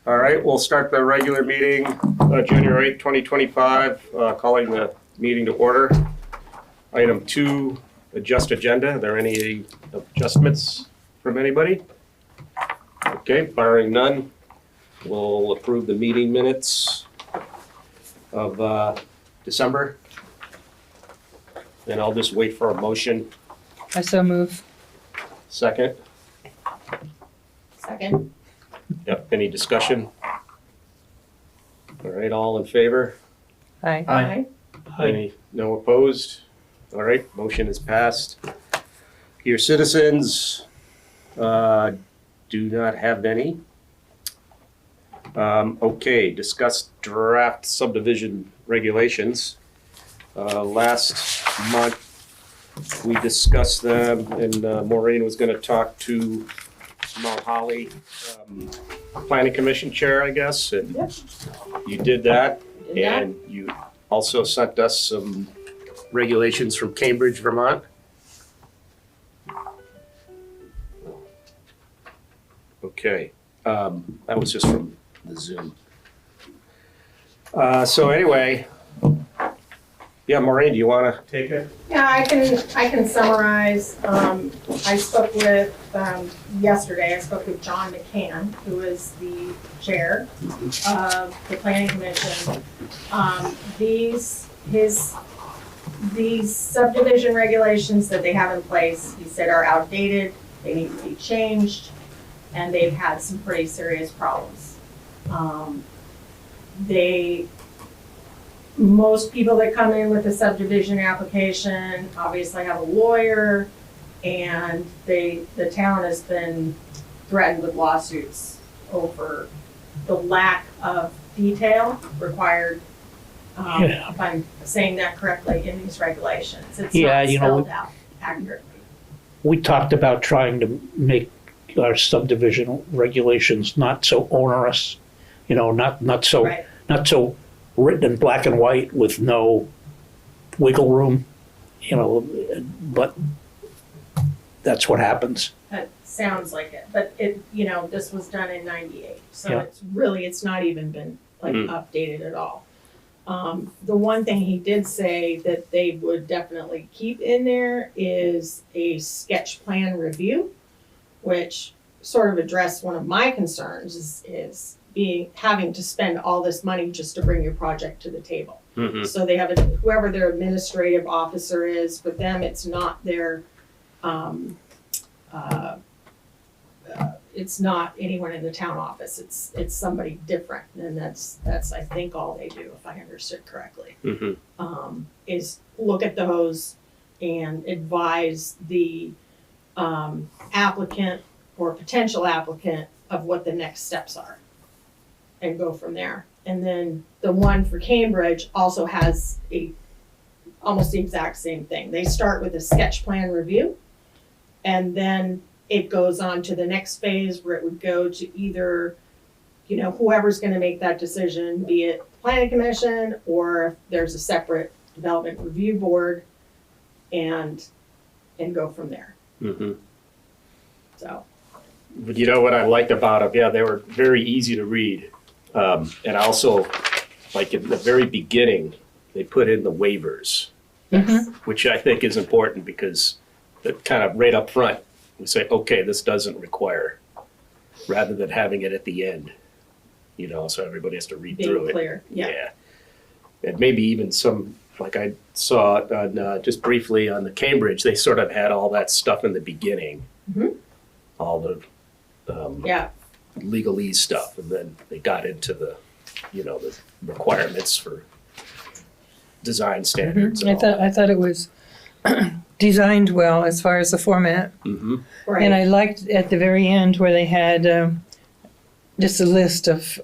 All right, we'll start the regular meeting, January 8th, 2025, calling the meeting to order. Item 2, adjust agenda. Are there any adjustments from anybody? Okay, barring none, we'll approve the meeting minutes of December. And I'll just wait for a motion. I so move. Second. Second. Yep, any discussion? All right, all in favor? Aye. Aye. Any, no opposed? All right, motion is passed. Your citizens do not have any. Okay, discuss draft subdivision regulations. Last month, we discussed them and Maureen was gonna talk to Mount Holly Planning Commission Chair, I guess, and Yep. you did that. Did that. And you also sent us some regulations from Cambridge, Vermont. Okay, that was just from the Zoom. So anyway, yeah, Maureen, do you want to take it? Yeah, I can summarize. I spoke with, yesterday, I spoke with John McCann, who is the chair of the planning commission. These subdivision regulations that they have in place, he said are outdated, they need to be changed, and they've had some pretty serious problems. Most people that come in with a subdivision application obviously have a lawyer, and the town has been threatened with lawsuits over the lack of detail required, if I'm saying that correctly, in these regulations. It's not spelled out accurately. We talked about trying to make our subdivision regulations not so onerous, not so Right. written in black and white with no wiggle room, but that's what happens. That sounds like it, but this was done in '98, so Yeah. it's not even been updated at all. The one thing he did say that they would definitely keep in there is a sketch plan review, which sort of addressed one of my concerns is having to spend all this money just to bring your project to the table. Mm-hmm. So they have whoever their administrative officer is, for them, it's not their, it's not anyone in the town office, it's somebody different, and that's I think all they do, if I understood correctly. Mm-hmm. Is look at those and advise the applicant or potential applicant of what the next steps are, and go from there. And then the one for Cambridge also has almost the exact same thing. They start with a sketch plan review, and then it goes on to the next phase where it would go to either, whoever's gonna make that decision, be it planning commission, or if there's a separate development review board, and go from there. Mm-hmm. So. But you know what I liked about them? Yeah, they were very easy to read. And also, like in the very beginning, they put in the waivers, Yes. which I think is important because that kind of right up front, we say, okay, this doesn't require, rather than having it at the end, so everybody has to read Being through clear, it. yeah. And maybe even some, like I saw on, just briefly on the Cambridge, they sort of had all that stuff in the beginning. Mhm. All the Yeah, legalese stuff, and then they got into the the requirements for design standards. I thought it was designed well as far as the format. Mm-hmm. right. And I liked at the very end where they had just a list of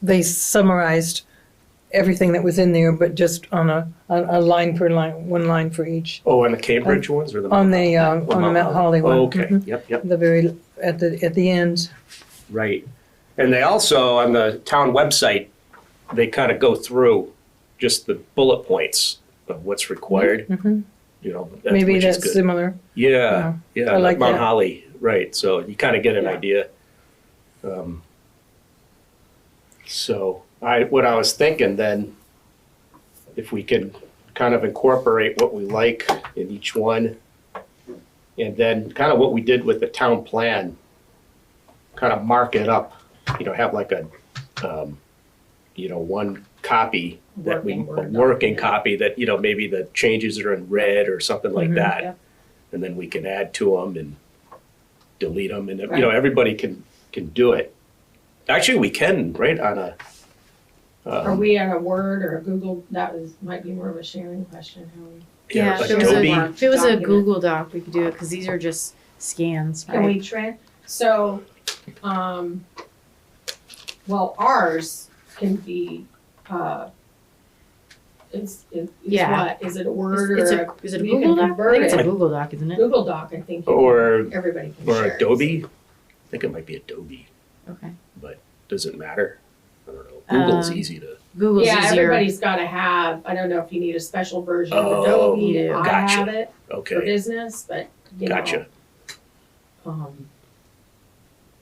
they summarized everything that was in there, but just on a line per line, one line for each. Oh, and the Cambridge ones or the On the Mount Holly one. Oh, okay. Mhm. Yep. The very at the end. Right. And they also on the town website, they kind of go through just the bullet points of what's required. Mhm. which Maybe is that's good. similar. Yeah, I like Mount that. Holly, right. So you kind of get an Yeah. idea. So what I was thinking then, if we could kind of incorporate what we like in each one, and then kind of what we did with the town plan, kind of mark it up, have like a, one copy that a working copy that, maybe the changes are in red or something like that. Yep. And then we can add to them and delete them, and, Right. everybody can do it. Actually, we can, right, on a. Are we on a Word or a Google? Might be more of a sharing question. How we, Yeah, if it was a Google Doc, we could do it, because these are just scans, can right? we trend? So, well, ours can be, it's Yeah. what? Is it a Word Is or it a you can Google Doc? I convert think it's a it. Google Doc, isn't it? Google Doc? I think. Everybody can Or share it. Adobe. I think it might be Adobe. Okay. Does it matter? I don't know. Google's easy to. Google's Yeah, easier. everybody's got to have. I don't know if you need a special version of Oh, Adobe. you do. I Gotcha. have it for Okay, business, but gotcha.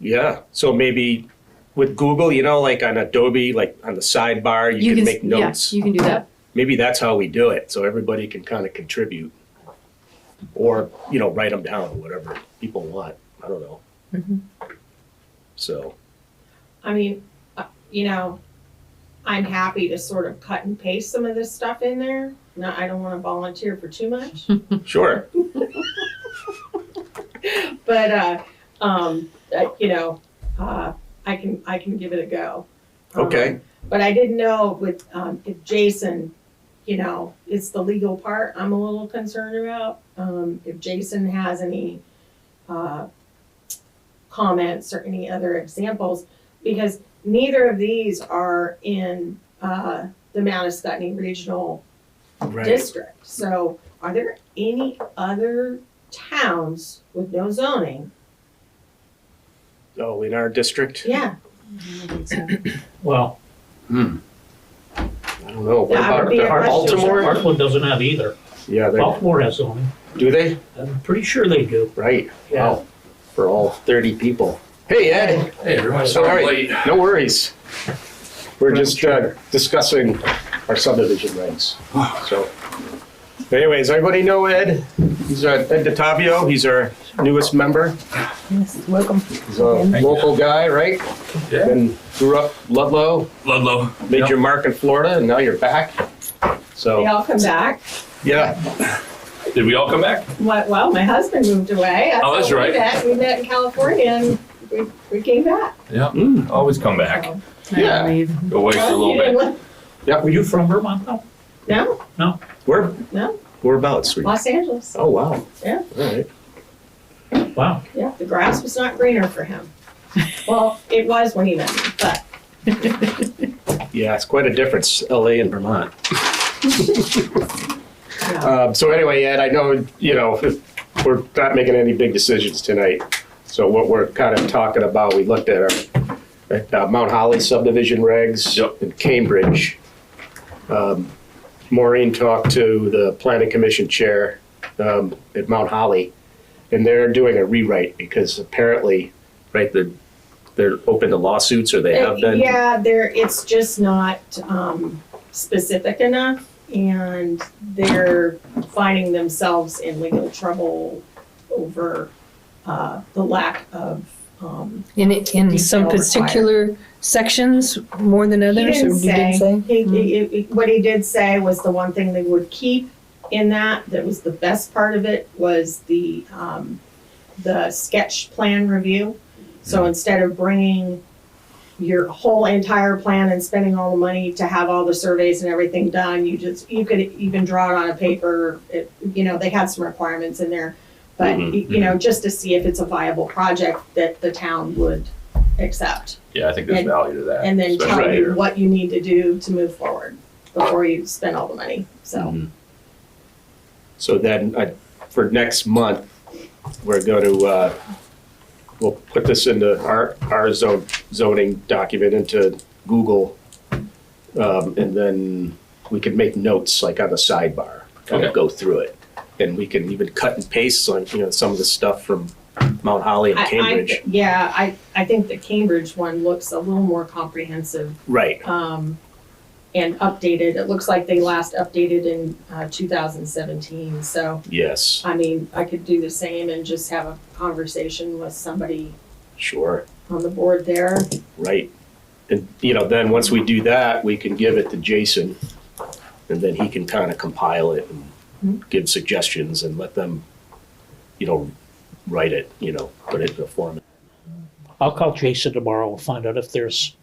Yeah. So maybe with Google, like on Adobe, like on the sidebar, you can make notes. Yeah, you can do that. Maybe that's how we do it, so everybody can kind of contribute. Or, write them down, whatever people want. I don't know. Mhm. So, I mean, I'm happy to sort of cut and paste some of this stuff in there. No, I don't want to volunteer for too much, sure. but I can give it a go. Okay. But I didn't know with if Jason, it's the legal part I'm a little concerned about. If Jason has any comments or any other examples, because neither of these are in the Manistee Regional Right. District. So are there any other towns with no zoning? Oh, in our district? Yeah, I don't think so. Well, I don't know. What That would about be a question. Baltimore? Hartford doesn't have either. Yeah, Baltimore has zoning. do they? I'm pretty sure they do. Right. Yeah. Wow. For all 30 people. Hey, Ed. Hey, everyone, All sorry I'm right. late. No worries. We're just discussing our subdivision regs. So, anyways, everybody know Ed? He's Ed DeTavio. He's our newest member. Yes, welcome. He's a local guy, right? Yeah, And grew up Ludlow, Ludlow. made Yep. your mark in Florida, and now you're back. they So, all come back. yeah. Did we all come back? Well, my husband moved away. Oh, that's how we right. met. We met in California and we came back. Yeah, Mm. always come back. So, I Yeah. believe. Go away for a you little didn't bit. live- Yeah. Were you from Vermont though? No, Where? no, Whereabouts? Were you? Los Angeles. Oh, wow. Yeah. All right. Wow. Yeah, the grass was not greener for him. Well, it was when he met me, but Yeah, it's quite a difference, LA and Vermont. yeah. So anyway, Ed, I know, we're not making any big decisions tonight. So what we're kind of talking about, we looked at our Mount Holly subdivision regs Yep. in Cambridge. Maureen talked to the planning commission chair at Mount Holly, and they're doing a rewrite because apparently, right, they're open to lawsuits, or they have been. Yeah, it's just not specific enough, and they're finding themselves in legal trouble over the lack of. In Detail some required. particular sections more than He others, or didn't you didn't say? What he did say was the one thing they would keep in that was the best part of it was the sketch plan review. So instead of bringing your whole entire plan and spending all the money to have all the surveys and everything done, you could even draw it on a paper. They had some requirements in there, but just to see if it's a viable project that the town would accept. Yeah, I think there's And- value to that. And then tell especially you here. what you need to do to move forward before you spend all the money, so. Mhm. So then, for next month, we're going to, we'll put this into our zoning document into Google. And then we can make notes like on the sidebar, kind of Okay. go through it. And we can even cut and paste like, some of the stuff from Mount Holly and I Cambridge. I think the Cambridge one looks a little more comprehensive, Right, and updated. It looks like they last updated in 2017, so, yes, I mean, I could do the same and just have a conversation with somebody sure, on the board there. right. And, then once we do that, we can give it to Jason, and then he can kind of compile it and give suggestions and let them, write it, put it in a format. I'll call Jason tomorrow and find out if there's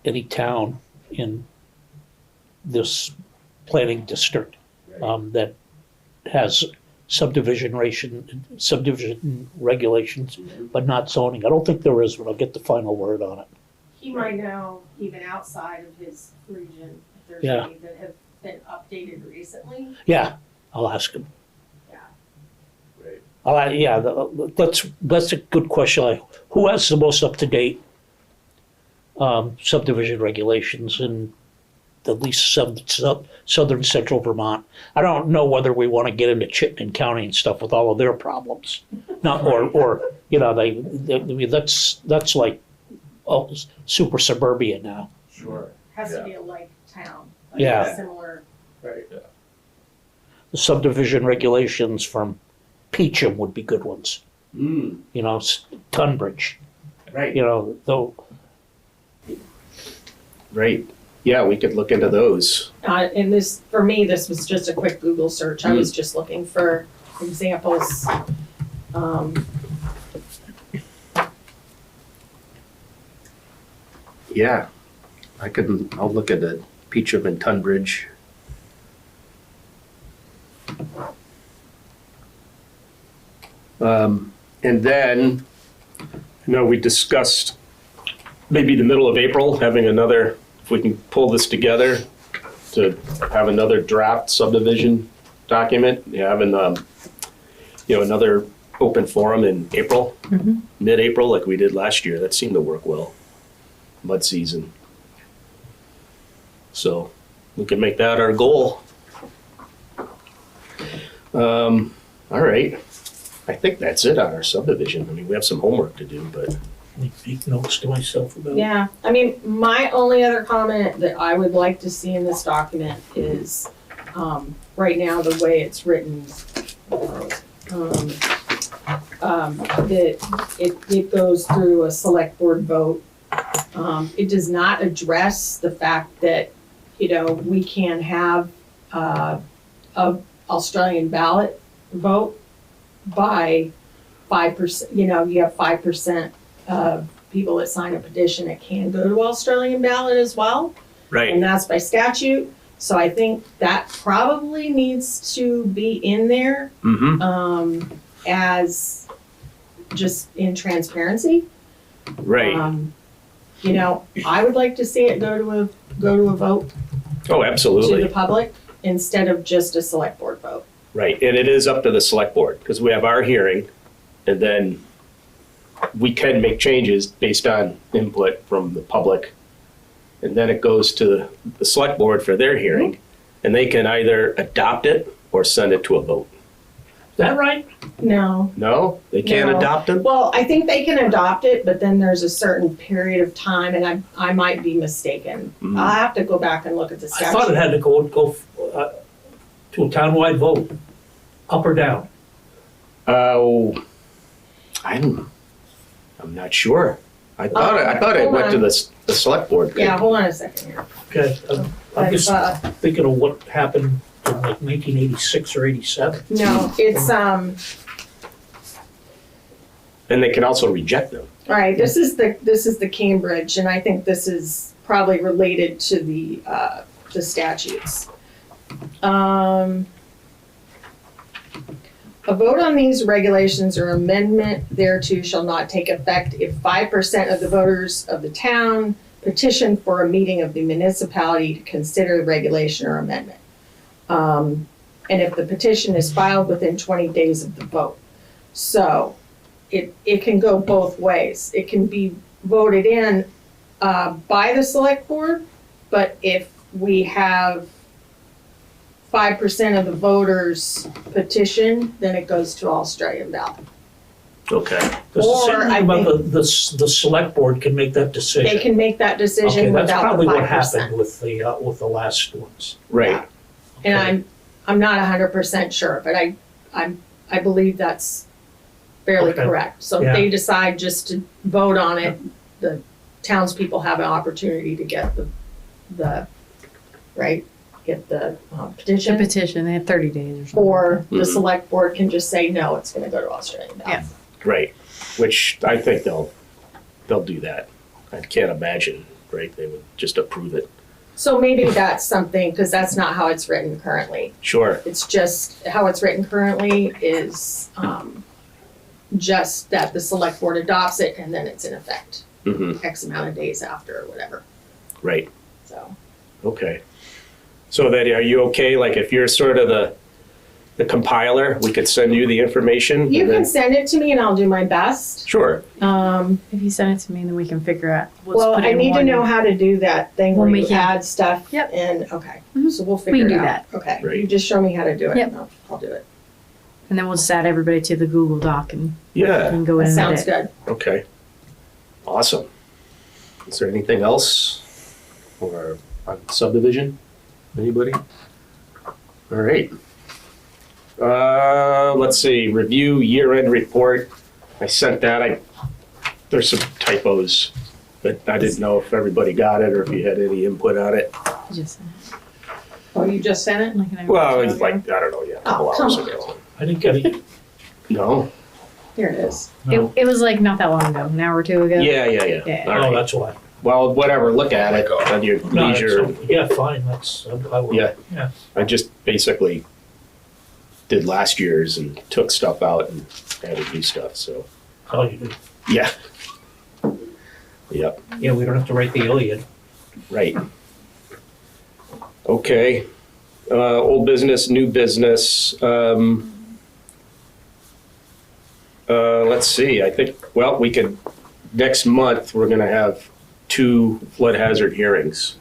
any town in this planning district that has subdivision regulations, but not zoning. I don't think there is, but I'll get the final word on it. He might know even outside of his region, if there's Yeah. any that have been updated recently. Yeah, I'll ask him. Yeah. That's a good question. Who has the most up-to-date subdivision regulations in at least southern central Vermont? I don't know whether we want to get into Chittenden County and stuff with all of their problems. Not, or that's like super suburbia now. Sure. Has to be a like town. Yeah. Similar. Right. The subdivision regulations from Peacham would be good ones. Tunbridge, Right. though. Right. Yeah, we could look into those. And this, for me, this was just a quick Google search. I was just looking for examples. Yeah, I'll look at the Peacham and Tunbridge. And then, we discussed maybe the middle of April, having another, if we can pull this together, to have another draft subdivision document, having, another open forum in April, mid-April, like we did last year. That seemed to work well. Mud season. So we can make that our goal. All right. I think that's it on our subdivision. I mean, we have some homework to do, but. Make notes to myself about. Yeah, I mean, my only other comment that I would like to see in this document is, right now, the way it's written, that it goes through a select board vote. It does not address the fact that, we can have a Australian ballot vote by 5%. You have 5% of people that sign a petition that can go to Australian ballot as well. Right. And that's by statute. So I think that probably needs to be in there, as just in transparency. Right. I would like to see it go to a vote Oh, to absolutely. the public instead of just a select board vote. Right. And it is up to the select board because we have our hearing and then we can make changes based on input from the public. And then it goes to the select board for their hearing and they can either adopt it or send it to a vote. Is that right? No. No? They can't No. adopt it? Well, I think they can adopt it, but then there's a certain period of time, and I might be mistaken. I'll have to go back and look at the I thought it statute. had to go to a townwide vote, up or down. I'm not sure. I thought it hold went to on. the select board. Yeah, hold on a second here. Okay, I'm just I've, thinking of what happened in like 1986 or 87. no, it's, And they can also reject them. all right, this is the Cambridge, and I think this is probably related to the statutes. A vote on these regulations or amendment thereto shall not take effect if 5% of the voters of the town petition for a meeting of the municipality to consider the regulation or amendment. And if the petition is filed within 20 days of the vote. So it can go both ways. It can be voted in by the select board, but if we have 5% of the voters petition, then it goes to Australian ballot. Okay, Because the same Or I thing about think- the select board can make that decision. They can make that Okay, decision that's without the probably what 5%. happened with the last ones. right, And I'm not 100% sure, but I believe that's fairly Okay. correct. So if Yeah. they decide just to vote on it, the townspeople have an opportunity to get the get the The petition. petition, they had 30 days or something. Or the Mhm. select board can just say, no, it's gonna go to Australian ballot. right, which I think they'll do that. I can't imagine, right, they would just approve it. So maybe that's something, because that's not how it's written currently. Sure, It's just, how it's written currently is, just that the select board adopts it and then it's in effect X amount of days after or whatever, right, so. okay. So then, are you okay, like, if you're sort of the compiler, we could send you the information? You and can then- send it to me and I'll do my best. Sure, If you send it to me, then we can figure out. Let's Well, put it I in need to one- know how to do that thing where We'll you make it- add stuff. Yep. And, okay, Mhm. so we'll We figure can it do out. that. Okay, Right. you just show me how to do it Yep. and I'll do it. And then we'll just add everybody to the Google Doc and we yeah, can go in That and sounds edit. good. okay. Awesome. Is there anything else for on subdivision? Anybody? All right. Let's see, review year-end report. I sent that, there's some typos, but I didn't know if everybody got it or if you had any input on it. Just Oh, you just sent it? like an Well, hour it's ago. like, I don't know, yeah, a couple Oh, come hours on. ago. I didn't get it. No? Here it is. No. It was like not that long ago, an hour or two ago. Yeah. Yeah. All Oh, right. that's why. Well, whatever, look at it at your No, leisure. yeah, fine, I will. Yeah. Yeah. I just basically did last year's and took stuff out and added new stuff, so, Oh, you do. yeah. Yep, Yeah, we don't have to write the Iliad. right. Okay, old business, new business, let's see, I think, well, we could, next month, we're gonna have 2 flood hazard hearings.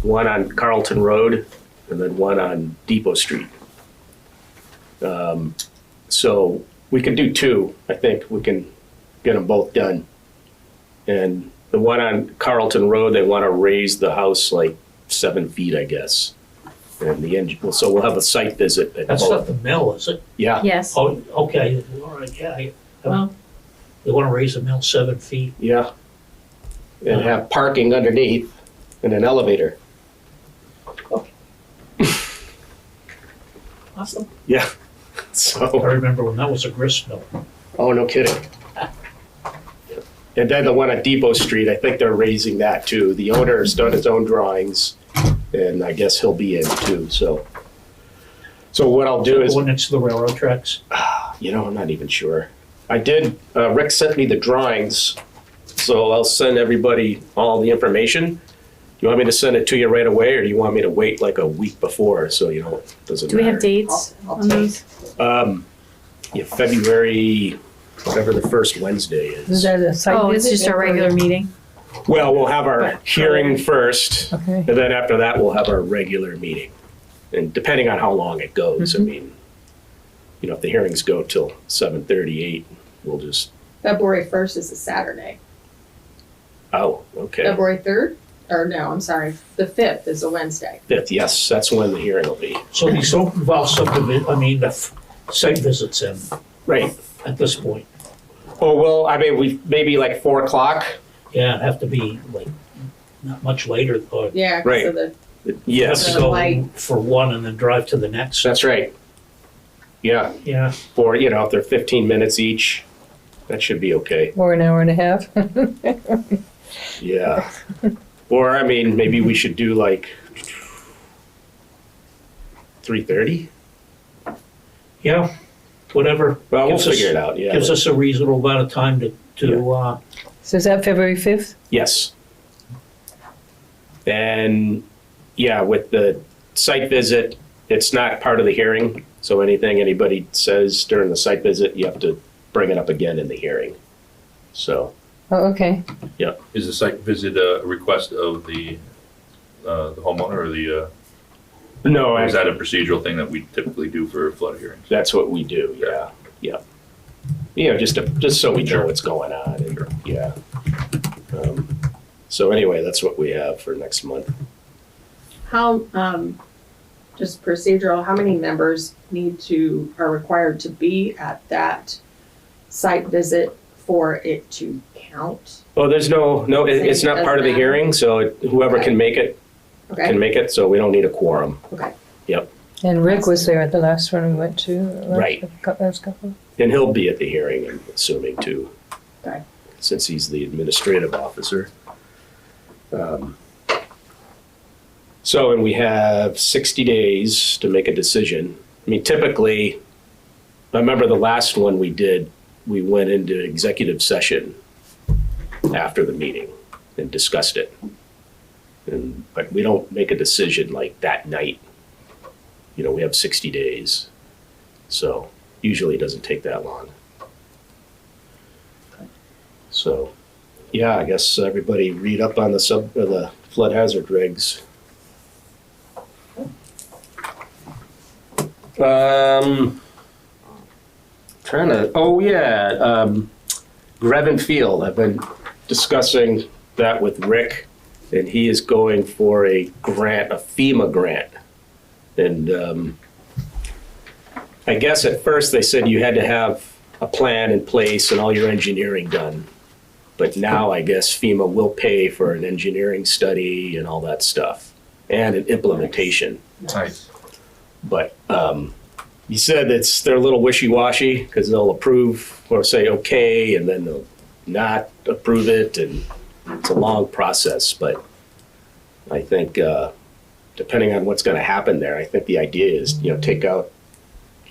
One on Carlton Road and then one on Depot Street. So we can do 2, I think, we can get them both done. And the one on Carlton Road, they wanna raise the house like 7 feet, I guess. And the engine, so we'll have a site visit at That's both. not the mill, is it? Yeah, Yes. Oh, okay, all right, yeah. Well- They want to raise the mill 7 feet. yeah. And have parking underneath and an elevator. Awesome. Yeah, I so, remember when that was a grist mill. oh, no kidding. And then the one at Depot Street, I think they're raising that too. The owner's done his own drawings and I guess he'll be in too, so. So what I'll do is, The one next to the railroad tracks. I'm not even sure. I did, Rick sent me the drawings, so I'll send everybody all the information. You want me to send it to you right away, or do you want me to wait like a week before, so it doesn't Do we have matter? dates I'll on those? Yeah, February, whatever the first Wednesday Is is. that a site Oh, it's visit just our or- regular meeting. Well, we'll have our hearing first, Okay. and then after that, we'll have our regular meeting. And depending on how long it goes, I mean, if the hearings go till 7:38, we'll just, February 1st is a Saturday. oh, okay. February 3rd? Or no, I'm sorry, the 5th is a Wednesday. 5th, yes, that's when the hearing will be. So these don't involve subdivision, site visits in Right. at this point. Oh, well, I mean, maybe like 4 o'clock? Yeah, it'd have to be like, not much later, or Yeah, Right. so the, have Yes, to The go light. for one and then drive to the next. that's right. Yeah, Yeah, for, if they're 15 minutes each, that should be okay. Or an hour and a half? Yeah. Or, I mean, maybe we should do like 3:30? yeah, whatever. Well, we'll Gives us- figure it out, yeah. Gives us a reasonable amount of time to So is that February 5th? Yes. And, yeah, with the site visit, it's not part of the hearing, so anything anybody says during the site visit, you have to bring it up again in the hearing. So, Oh, okay. Is the site visit a request of the homeowner or no, or is that a procedural thing that we typically do for flood hearings? that's what we do, yeah, yeah. you know, just so we know what's going on, and, yeah. So anyway, that's what we have for next month. How, just procedural, how many members are required to be at that site visit for it to count? Oh, there's no, it's not part of the hearing, so whoever can make it, Okay, can make it, so we don't need a quorum. okay. And Rick was there at the last one we went to. Right. Last couple. And he'll be at the hearing, I'm assuming, too. Okay. Since he's the administrative officer. So, and we have 60 days to make a decision. I mean, typically, I remember the last one we did, we went into executive session after the meeting and discussed it. But we don't make a decision like that night. You know, we have 60 days. So usually it doesn't take that long. So, yeah, I guess everybody read up on the flood hazard regs. Grevin Field, I've been discussing that with Rick, and he is going for a grant, a FEMA grant. And I guess at first they said you had to have a plan in place and all your engineering done. But now I guess FEMA will pay for an engineering study and all that stuff, and an implementation. Nice. But he said they're a little wishy-washy because they'll approve or say okay, and then they'll not approve it, and it's a long process. But I think depending on what's going to happen there, I think the idea is, you know, take out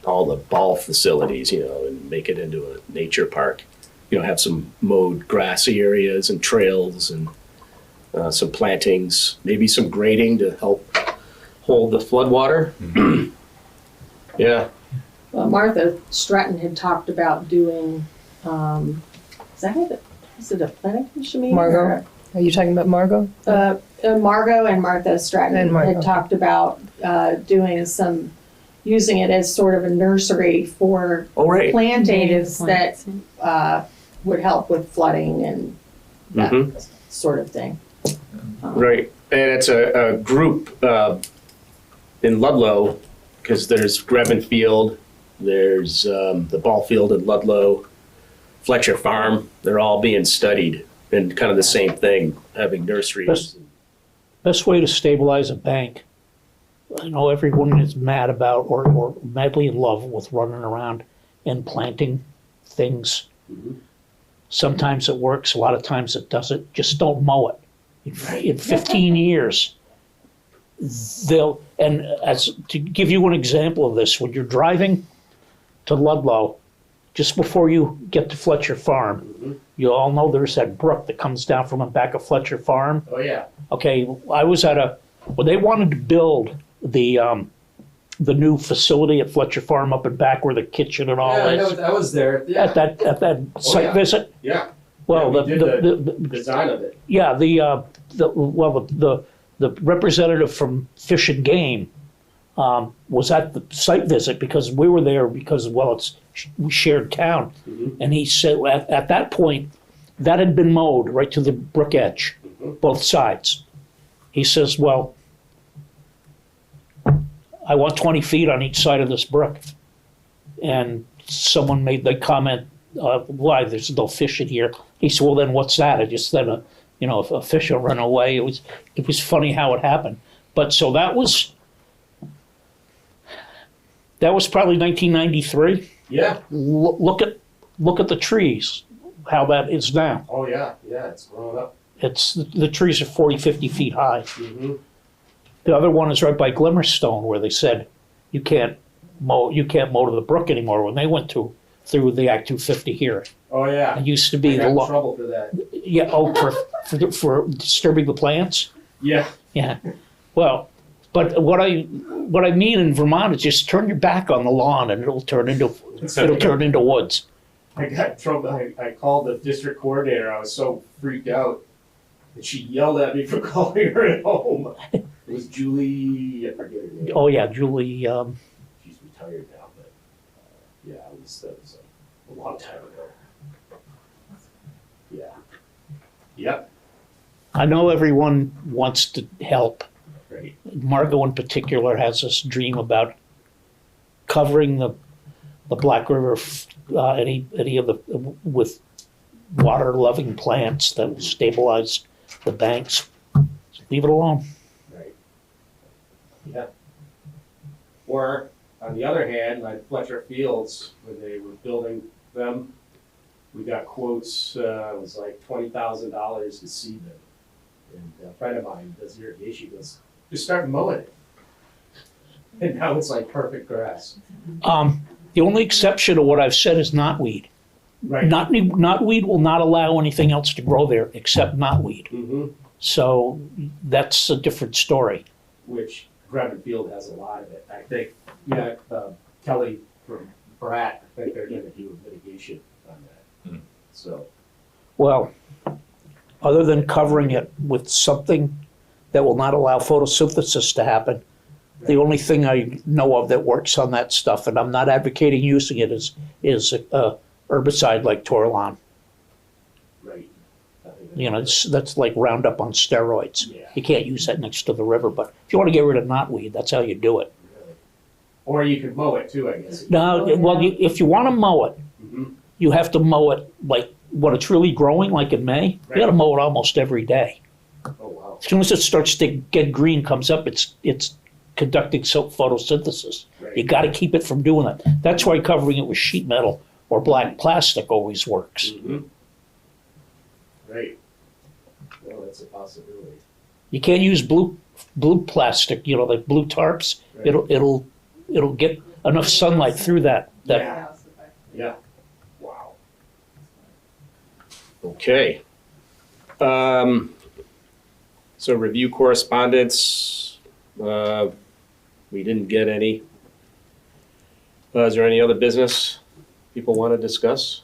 all the ball facilities, you know, and make it into a nature park. You know, have some mowed grassy areas and trails and some plantings, maybe some grading to help hold the floodwater. Mhm. Yeah. Well, Martha Stratton had talked about doing, is it a planning commission meeting? Margot? Are you talking about Margot? Margot and Martha Stratton And Margot. had talked about using it as sort of a nursery for Oh, right. plantings that would help with flooding and that Mhm. sort of thing. Right. And it's a group in Ludlow, because there's Grevin Field, there's the ball field in Ludlow, Fletcher Farm. They're all being studied, and kind of the same thing, having nurseries. Best way to stabilize a bank. I know everyone is mad about or madly in love with running around and planting things. Mhm. Sometimes it works, a lot of times it doesn't. Just don't mow it. In 15 years, to give you an example of this, when you're driving to Ludlow, just before you get to Fletcher Farm, you all know there's that brook that comes down from the back of Fletcher Farm. Oh, yeah. Okay, I was when they wanted to build the new facility at Fletcher Farm up and back where the kitchen and all is. I was there. At that site yeah. visit. Yeah. Well, Yeah, we did the design of it. yeah, the representative from Fish and Game was at the site visit because we were there because, well, we shared town. Mhm. And he said at that point, that had been mowed right to the brook edge, both sides. He says, well, I want 20 feet on each side of this brook. And someone made the comment, why, there's no fish in here. He said, well, then what's that? I just said, a fish will run away. It was funny how it happened. But so that was probably 1993. Yeah. Look at the trees, how that is now. Oh, yeah. Yeah, it's grown up. The trees are 40, 50 feet high. Mm-hmm. The other one is right by Glimmerstone where they said you can't mow to the brook anymore when they went through the Act 250 hearing. Oh, yeah. It used to be I got in trouble for that. Yeah, for disturbing the plants. Yeah. Yeah. Well, but what I mean in Vermont is just turn your back on the lawn and it'll turn into woods. I got in trouble. I called the district coordinator. I was so freaked out. And she yelled at me for calling her at home. It was Julie, I forget her name. Oh yeah, Julie. She's retired now, but yeah, that was a long time ago. Yeah. Yep, I know everyone wants to help. right. Margot in particular has this dream about covering the Black River, any of the, with water-loving plants that will stabilize the banks. Leave it alone. Right. Yeah. Or, on the other hand, like Fletcher Fields, when they were building them, we got quotes, it was like $20,000 to seed them. And a friend of mine does irrigation, goes, just start mowing it. And now it's like perfect grass. The only exception to what I've said is knotweed. Right. Knotweed will not allow anything else to grow there except knotweed. Mm-hmm. So that's a different story. Which Gravel Field has a lot of it. I think, yeah, Kelly from Pratt, I think they're gonna do a mitigation on that. So, Well, other than covering it with something that will not allow photosynthesis to happen, the only thing I know of that works on that stuff, and I'm not advocating using it, is a herbicide like Torlon. right. I think You know, that's like Roundup on steroids. Yeah. You can't use that next to the river, but if you want to get rid of knotweed, that's how you do it. Really. Or you could mow it too, I guess. Now, well, if you want to mow it, Mhm. you have to mow it like when it's really growing, like in May. You got to Right. mow it almost every day. Oh, wow. As soon as it starts to get green, comes up, it's conducting photosynthesis. Right. You got to keep it from doing that. That's why covering it with sheet metal or black plastic always works. Mhm. Right. Well, that's a possibility. You can't use blue plastic, you know, like blue tarps. Right. It'll get enough sunlight through that. Yeah. Yeah. Wow. Okay. So review correspondence, we didn't get any. Is there any other business people want to discuss?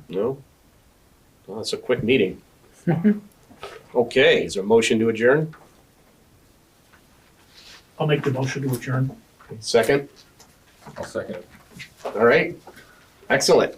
No? Well, it's a quick meeting. Okay, is there a motion to adjourn? I'll make the motion to adjourn. Second? I'll second it. All right. Excellent.